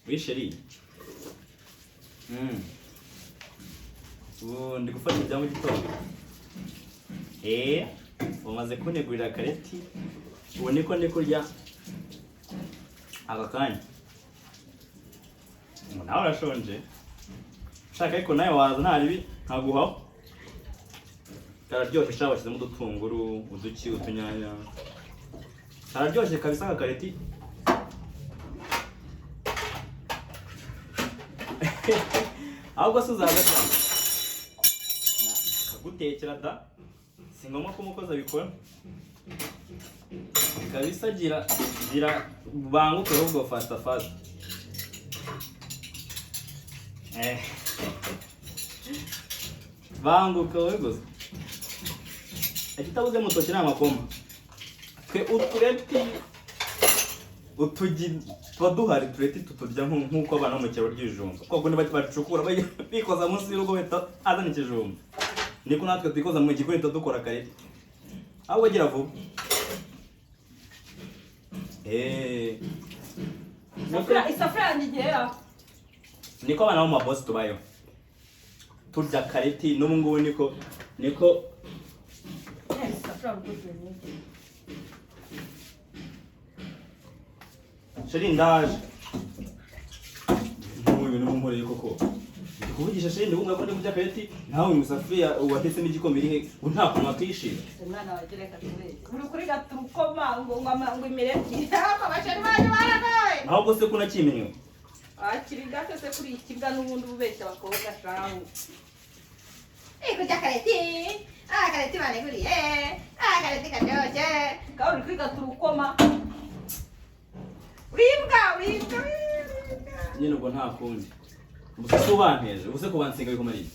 Wisheri. Ndi gufata ibya mu gitondo. Umaze kunegurira kareti. Ubu niko ndi kurya aka kanya. Nawe urashonje. Shaka ariko nawe waza ntaribi nkaguhaho. Kararyoshye cyangwa bashyizemo udutunguru, uduki, utunyanya. Kararyoshye kabisa aka kareti. Ahubwo se uzaza cyane. Kagutekera da. Si ngombwa ko umukozi abikora. Kabisa gira banguke ahubwo fast. Banguka wowe gusa. Akitabuze mutoki n'amakoma. Twe utureti utugi twaduhari tureti tuturya nkuko abana mu cyaro ry'ijumba. Koko ni bacukura bikoza munsi y'urugo weta azana ikijumba. Niko natwe twikoza mu gikoni dukora kareti. Ahubwo gira vuba. Isafuriya ngiye niko abana bo mu mabosi tubayo. Turya kareti n'ubu ngubu niko Sheri ndaje. Uyu ni umumore koko. Kuvugisha Sheri ndumva ko ndi kurya kareti nawe musafuriya watetse n'igikoma iri he nta kunwa kwishira. Umwana wagereka tureze. Uri kuri gatukoma ngo imireti. Abashari baje baragaye. Ahubwo se kuna kimenyo. Akiri gato se kuri ikibwa n'ubundi bubeshya bakobwa shahu. Kurya kareti. Kareti baneguriye. Kareti karyoshye. Uri kuri gatukoma. Uribwa. Nyine ubwo nta kundi. Ubuse kubanteje, ubuse kubansiga bikomariye.